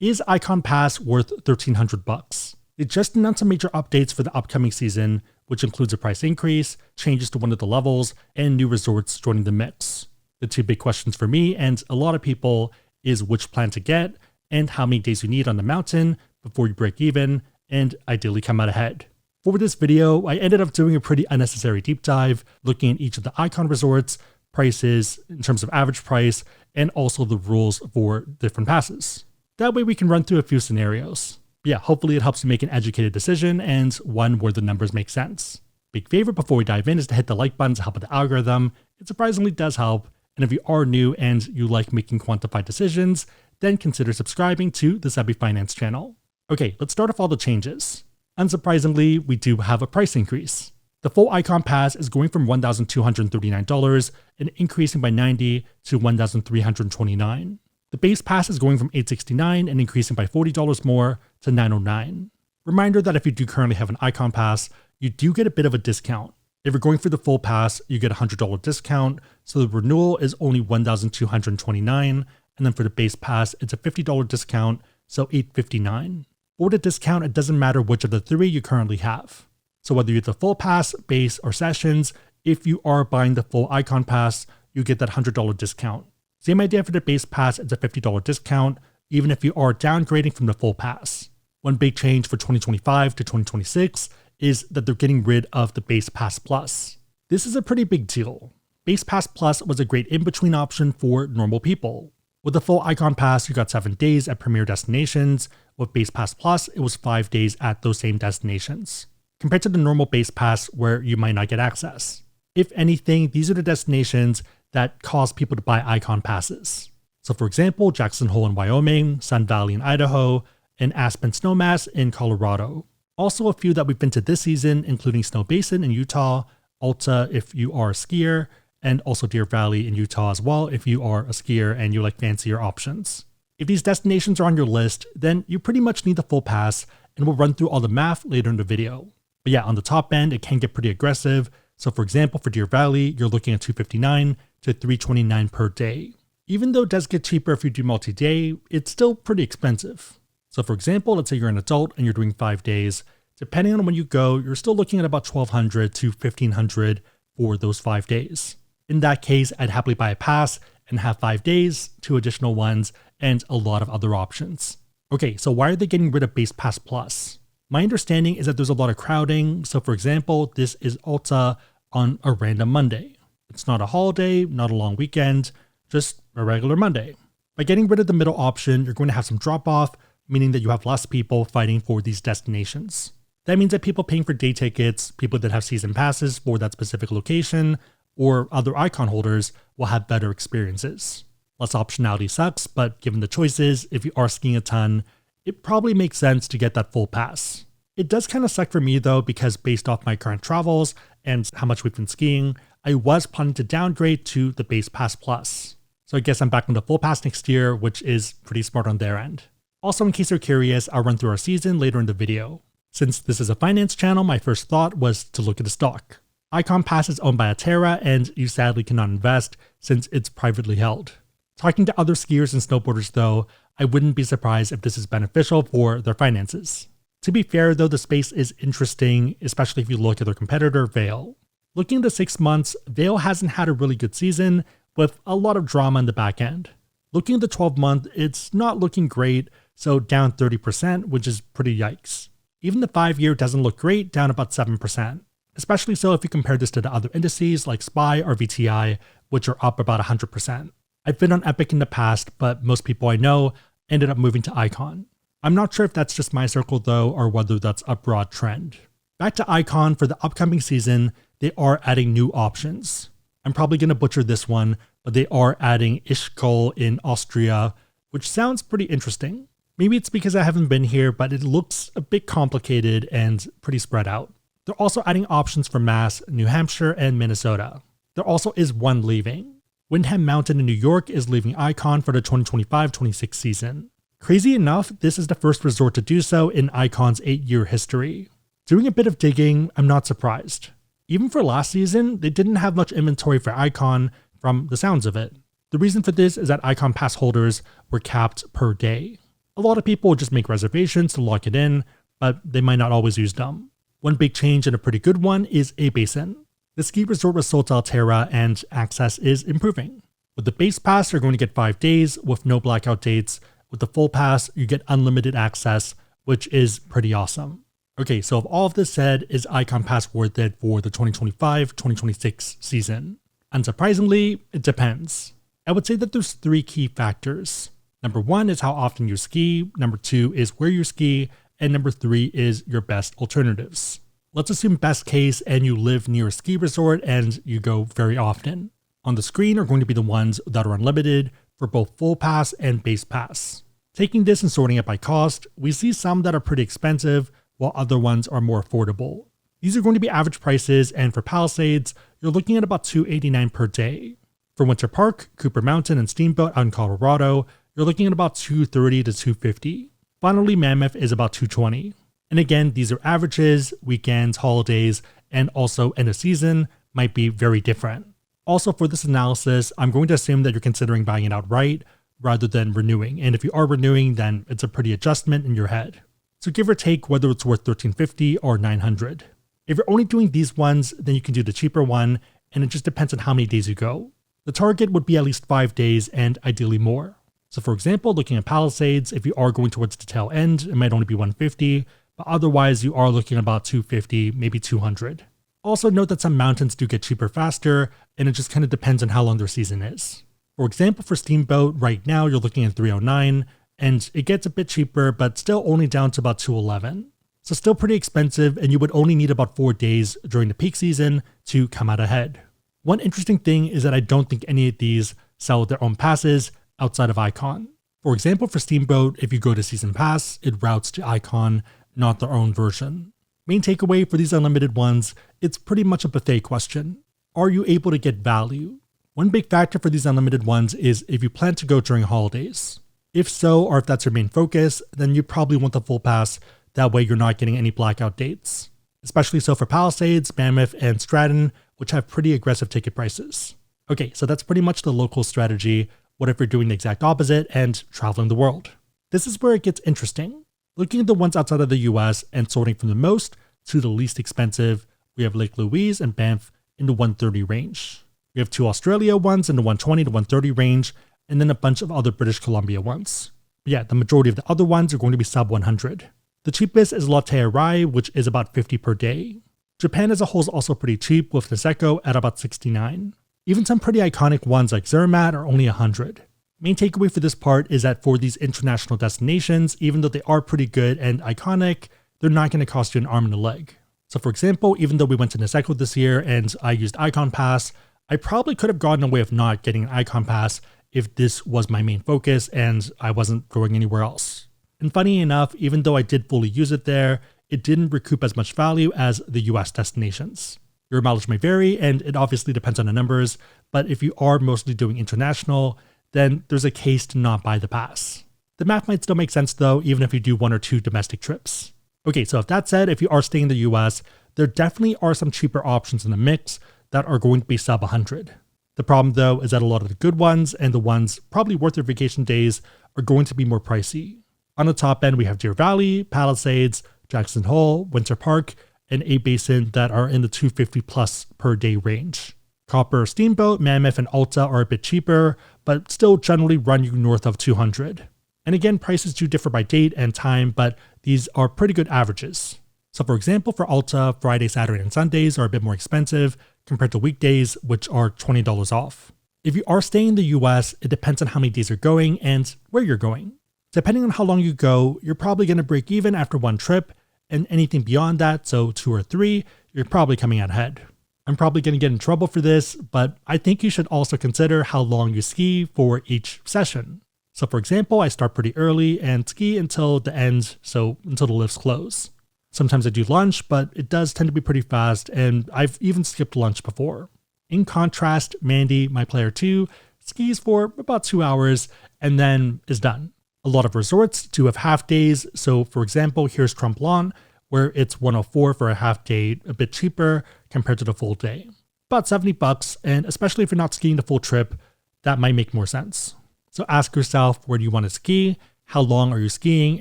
Is Ikon Pass worth $1,300? They just announced some major updates for the upcoming season, which includes a price increase, changes to one of the levels, and new resorts joining the mix. The two big questions for me and a lot of people is which plan to get and how many days you need on the mountain before you break even and ideally come out ahead. For this video, I ended up doing a pretty unnecessary deep dive, looking at each of the Ikon resorts, prices in terms of average price, and also the rules for different passes. That way we can run through a few scenarios. But yeah, hopefully it helps you make an educated decision and one where the numbers make sense. Big favorite before we dive in is to hit the like button to help with the algorithm. It surprisingly does help. And if you are new and you like making quantified decisions, then consider subscribing to the Sebby Finance channel. Okay, let's start off all the changes. Unsurprisingly, we do have a price increase. The full Ikon Pass is going from $1,239 and increasing by $90 to $1,329. The base pass is going from $869 and increasing by $40 more to $909. Reminder that if you do currently have an Ikon Pass, you do get a bit of a discount. If you're going for the full pass, you get a $100 discount, so the renewal is only $1,229, and then for the base pass, it's a $50 discount, so $859. For the discount, it doesn't matter which of the three you currently have. So whether you have the full pass, base, or sessions, if you are buying the full Ikon Pass, you get that $100 discount. Same idea for the base pass, it's a $50 discount, even if you are downgrading from the full pass. One big change for 2025 to 2026 is that they're getting rid of the Base Pass Plus. This is a pretty big deal. Base Pass Plus was a great in-between option for normal people. With the full Ikon Pass, you got 7 days at premier destinations. With Base Pass Plus, it was 5 days at those same destinations, compared to the normal Base Pass where you might not get access. If anything, these are the destinations that cause people to buy Ikon Passes. So for example, Jackson Hole in Wyoming, Sun Valley in Idaho, and Aspen Snowmass in Colorado. Also a few that we've been to this season, including Snow Basin in Utah, Alta if you are a skier, and also Deer Valley in Utah as well if you are a skier and you like fancier options. If these destinations are on your list, then you pretty much need the full pass, and we'll run through all the math later in the video. But yeah, on the top end, it can get pretty aggressive. So for example, for Deer Valley, you're looking at $259 to $329 per day. Even though it does get cheaper if you do multi-day, it's still pretty expensive. So for example, let's say you're an adult and you're doing 5 days. Depending on when you go, you're still looking at about $1,200 to $1,500 for those 5 days. In that case, I'd happily buy a pass and have 5 days, 2 additional ones, and a lot of other options. Okay, so why are they getting rid of Base Pass Plus? My understanding is that there's a lot of crowding. So for example, this is Alta on a random Monday. It's not a holiday, not a long weekend, just a regular Monday. By getting rid of the middle option, you're going to have some drop-off, meaning that you have less people fighting for these destinations. That means that people paying for day tickets, people that have season passes for that specific location, or other Ikon holders will have better experiences. Less optionality sucks, but given the choices, if you are skiing a ton, it probably makes sense to get that full pass. It does kind of suck for me though, because based off my current travels and how much we've been skiing, I was planning to downgrade to the Base Pass Plus. So I guess I'm back on the full pass next year, which is pretty smart on their end. Also, in case you're curious, I'll run through our season later in the video. Since this is a finance channel, my first thought was to look at the stock. Ikon Pass is owned by Atera, and you sadly cannot invest since it's privately held. Talking to other skiers and snowboarders though, I wouldn't be surprised if this is beneficial for their finances. To be fair though, the space is interesting, especially if you look at their competitor, Vail. Looking at the 6 months, Vail hasn't had a really good season, with a lot of drama in the back end. Looking at the 12-month, it's not looking great, so down 30%, which is pretty yikes. Even the 5-year doesn't look great, down about 7%. Especially so if you compare this to the other indices like SPY or VTI, which are up about 100%. I've been on Epic in the past, but most people I know ended up moving to Ikon. I'm not sure if that's just my circle though, or whether that's a broad trend. Back to Ikon, for the upcoming season, they are adding new options. I'm probably going to butcher this one, but they are adding Ischgl in Austria, which sounds pretty interesting. Maybe it's because I haven't been here, but it looks a bit complicated and pretty spread out. They're also adding options for Mass, New Hampshire, and Minnesota. There also is one leaving. Windham Mountain in New York is leaving Ikon for the 2025-26 season. Crazy enough, this is the first resort to do so in Ikon's 8-year history. Doing a bit of digging, I'm not surprised. Even for last season, they didn't have much inventory for Ikon from the sounds of it. The reason for this is that Ikon Pass holders were capped per day. A lot of people will just make reservations to lock it in, but they might not always use them. One big change and a pretty good one is a basin. The ski resort was sold to Alterra and access is improving. With the base pass, you're going to get 5 days with no blackout dates. With the full pass, you get unlimited access, which is pretty awesome. Okay, so if all of this said, is Ikon Pass worth it for the 2025-2026 season? Unsurprisingly, it depends. I would say that there's 3 key factors. Number 1 is how often you ski, number 2 is where you ski, and number 3 is your best alternatives. Let's assume best case and you live near a ski resort and you go very often. On the screen are going to be the ones that are unlimited for both full pass and base pass. Taking this and sorting it by cost, we see some that are pretty expensive while other ones are more affordable. These are going to be average prices, and for Palisades, you're looking at about $289 per day. For Winter Park, Cooper Mountain, and Steamboat out in Colorado, you're looking at about $230 to $250. Finally, Mammoth is about $220. And again, these are averages, weekends, holidays, and also end of season might be very different. Also, for this analysis, I'm going to assume that you're considering buying it outright rather than renewing. And if you are renewing, then it's a pretty adjustment in your head. So give or take whether it's worth $1,350 or $900. If you're only doing these ones, then you can do the cheaper one, and it just depends on how many days you go. The target would be at least 5 days and ideally more. So for example, looking at Palisades, if you are going towards the tail end, it might only be $150, but otherwise you are looking at about $250, maybe $200. Also note that some mountains do get cheaper faster, and it just kind of depends on how long their season is. For example, for Steamboat, right now you're looking at $309, and it gets a bit cheaper, but still only down to about $211. So still pretty expensive, and you would only need about 4 days during the peak season to come out ahead. One interesting thing is that I don't think any of these sell their own passes outside of Ikon. For example, for Steamboat, if you go to Season Pass, it routes to Ikon, not their own version. Main takeaway for these unlimited ones, it's pretty much a buffet question. Are you able to get value? One big factor for these unlimited ones is if you plan to go during holidays. If so, or if that's your main focus, then you probably want the full pass, that way you're not getting any blackout dates. Especially so for Palisades, Mammoth, and Stratton, which have pretty aggressive ticket prices. Okay, so that's pretty much the local strategy. What if you're doing the exact opposite and traveling the world? This is where it gets interesting. Looking at the ones outside of the US and sorting from the most to the least expensive, we have Lake Louise and Banff in the $130 range. We have 2 Australia ones in the $120 to $130 range, and then a bunch of other British Columbia ones. But yeah, the majority of the other ones are going to be sub 100. The cheapest is Laterai, which is about $50 per day. Japan as a whole is also pretty cheap, with Niseko at about $69. Even some pretty iconic ones like Zermatt are only $100. Main takeaway for this part is that for these international destinations, even though they are pretty good and iconic, they're not going to cost you an arm and a leg. So for example, even though we went to Niseko this year and I used Ikon Pass, I probably could have gotten away with not getting an Ikon Pass if this was my main focus and I wasn't going anywhere else. And funny enough, even though I did fully use it there, it didn't recoup as much value as the US destinations. Your mileage may vary, and it obviously depends on the numbers, but if you are mostly doing international, then there's a case to not buy the pass. The math might still make sense though, even if you do 1 or 2 domestic trips. Okay, so if that said, if you are staying in the US, there definitely are some cheaper options in the mix that are going to be sub 100. The problem though is that a lot of the good ones and the ones probably worth your vacation days are going to be more pricey. On the top end, we have Deer Valley, Palisades, Jackson Hole, Winter Park, and A Basin that are in the $250 plus per day range. Copper, Steamboat, Mammoth, and Alta are a bit cheaper, but still generally run you north of $200. And again, prices do differ by date and time, but these are pretty good averages. So for example, for Alta, Friday, Saturday, and Sundays are a bit more expensive compared to weekdays, which are $20 off. If you are staying in the US, it depends on how many days you're going and where you're going. Depending on how long you go, you're probably going to break even after 1 trip, and anything beyond that, so 2 or 3, you're probably coming out ahead. I'm probably going to get in trouble for this, but I think you should also consider how long you ski for each session. So for example, I start pretty early and ski until the end, so until the lifts close. Sometimes I do lunch, but it does tend to be pretty fast, and I've even skipped lunch before. In contrast, Mandy, my player 2, skis for about 2 hours and then is done. A lot of resorts do have half days, so for example, here's Tremblant, where it's $104 for a half day, a bit cheaper compared to the full day. About $70, and especially if you're not skiing the full trip, that might make more sense. So ask yourself, where do you want to ski? how long are you skiing,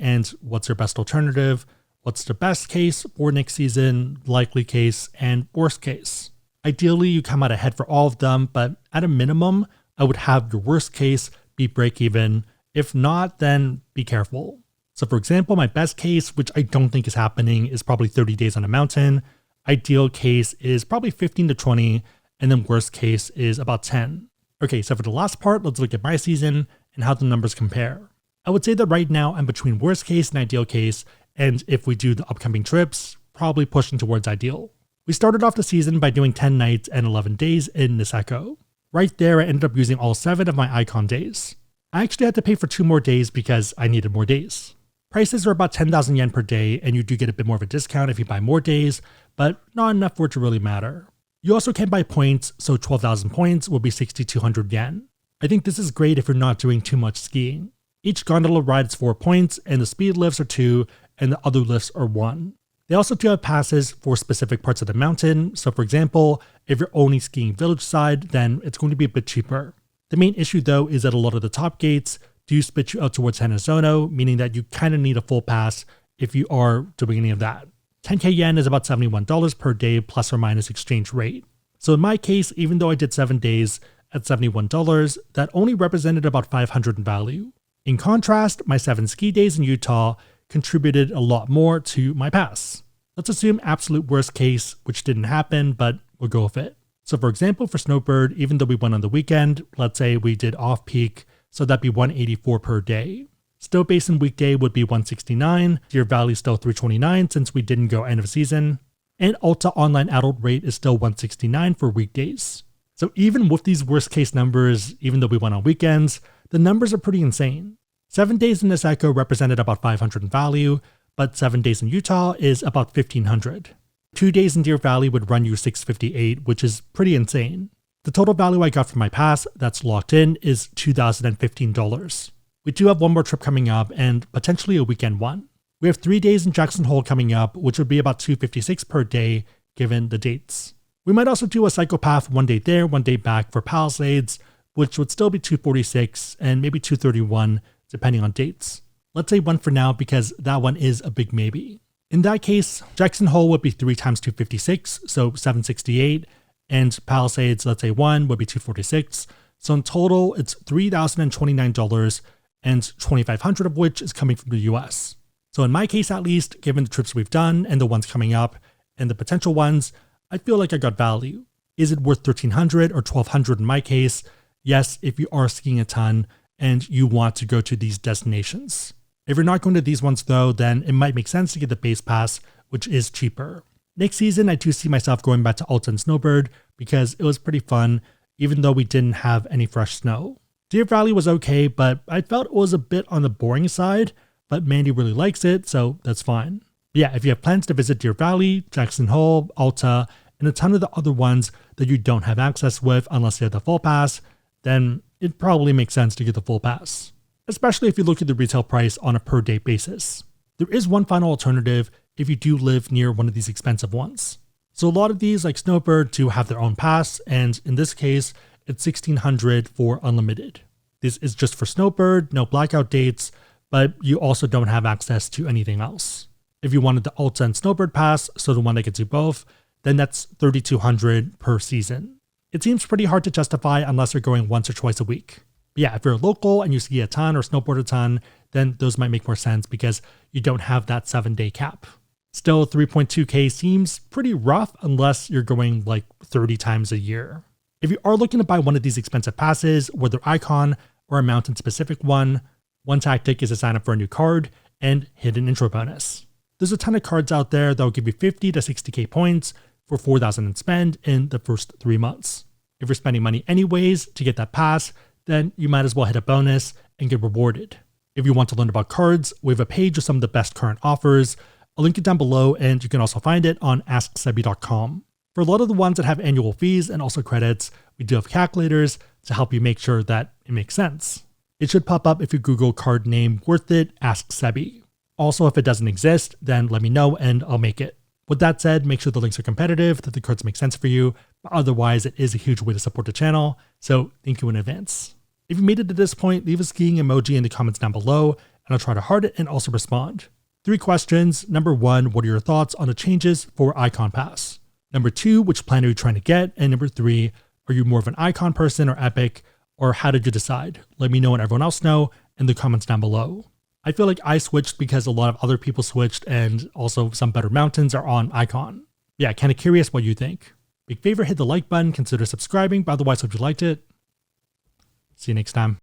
and what's your best alternative, what's the best case for next season, likely case, and worst case. Ideally, you come out ahead for all of them, but at a minimum, I would have your worst case be break even. If not, then be careful. So for example, my best case, which I don't think is happening, is probably 30 days on a mountain. Ideal case is probably 15 to 20, and then worst case is about 10. Okay, so for the last part, let's look at my season and how the numbers compare. I would say that right now I'm between worst case and ideal case, and if we do the upcoming trips, probably pushing towards ideal. We started off the season by doing 10 nights and 11 days in Niseko. Right there, I ended up using all 7 of my Ikon days. I actually had to pay for 2 more days because I needed more days. Prices are about 10,000 yen per day, and you do get a bit more of a discount if you buy more days, but not enough for it to really matter. You also can buy points, so 12,000 points will be 6,200 yen. I think this is great if you're not doing too much skiing. Each gondola ride is 4 points, and the speed lifts are 2, and the other lifts are 1. They also do have passes for specific parts of the mountain, so for example, if you're only skiing village side, then it's going to be a bit cheaper. The main issue though is that a lot of the top gates do spit you out towards Hanazono, meaning that you kind of need a full pass if you are doing any of that. 10k yen is about $71 per day plus or minus exchange rate. So in my case, even though I did 7 days at $71, that only represented about 500 in value. In contrast, my 7 ski days in Utah contributed a lot more to my pass. Let's assume absolute worst case, which didn't happen, but we'll go with it. So for example, for Snowbird, even though we went on the weekend, let's say we did off-peak, so that'd be 184 per day. Still Basin weekday would be 169, Deer Valley still 329 since we didn't go end of season, and Alta online adult rate is still 169 for weekdays. So even with these worst case numbers, even though we went on weekends, the numbers are pretty insane. 7 days in Niseko represented about 500 in value, but 7 days in Utah is about 1,500. 2 days in Deer Valley would run you 658, which is pretty insane. The total value I got for my pass that's locked in is $2,015. We do have one more trip coming up and potentially a weekend one. We have 3 days in Jackson Hole coming up, which would be about $256 per day given the dates. We might also do a cycle path 1 day there, 1 day back for Palisades, which would still be $246 and maybe $231 depending on dates. Let's say 1 for now because that one is a big maybe. In that case, Jackson Hole would be 3 times 256, so 768, and Palisades, let's say 1, would be 246. So in total, it's $3,029, and $2,500 of which is coming from the US. So in my case at least, given the trips we've done and the ones coming up, and the potential ones, I feel like I got value. Is it worth $1,300 or $1,200 in my case? Yes, if you are skiing a ton and you want to go to these destinations. If you're not going to these ones though, then it might make sense to get the base pass, which is cheaper. Next season, I do see myself going back to Alta and Snowbird because it was pretty fun, even though we didn't have any fresh snow. Deer Valley was okay, but I felt it was a bit on the boring side, but Mandy really likes it, so that's fine. But yeah, if you have plans to visit Deer Valley, Jackson Hole, Alta, and a ton of the other ones that you don't have access with unless you have the full pass, then it probably makes sense to get the full pass, especially if you look at the retail price on a per day basis. There is one final alternative if you do live near one of these expensive ones. So a lot of these, like Snowbird, do have their own pass, and in this case, it's $1,600 for unlimited. This is just for Snowbird, no blackout dates, but you also don't have access to anything else. If you wanted the Alta and Snowbird pass, so the one that gets you both, then that's $3,200 per season. It seems pretty hard to justify unless you're going once or twice a week. But yeah, if you're local and you ski a ton or snowboard a ton, then those might make more sense because you don't have that 7-day cap. Still, 3.2k seems pretty rough unless you're going like 30 times a year. If you are looking to buy one of these expensive passes, whether Ikon or a mountain specific one tactic is to sign up for a new card and hit an intro bonus. There's a ton of cards out there that will give you 50 to 60k points for 4,000 in spend in the first 3 months. If you're spending money anyways to get that pass, then you might as well hit a bonus and get rewarded. If you want to learn about cards, we have a page with some of the best current offers. I'll link it down below, and you can also find it on AskSebby.com. For a lot of the ones that have annual fees and also credits, we do have calculators to help you make sure that it makes sense. It should pop up if you Google card name worth it, Ask Sebby. Also, if it doesn't exist, then let me know and I'll make it. With that said, make sure the links are competitive, that the cards make sense for you, but otherwise it is a huge way to support the channel, so thank you in advance. If you made it to this point, leave a skiing emoji in the comments down below, and I'll try to heart it and also respond. 3 questions. Number 1, what are your thoughts on the changes for Ikon Pass? Number 2, which plan are you trying to get? And number 3, are you more of an Ikon person or Epic? Or how did you decide? Let me know and everyone else know in the comments down below. I feel like I switched because a lot of other people switched, and also some better mountains are on Ikon. Yeah, kind of curious what you think. Big favor, hit the like button, consider subscribing, but otherwise hope you liked it. See you next time.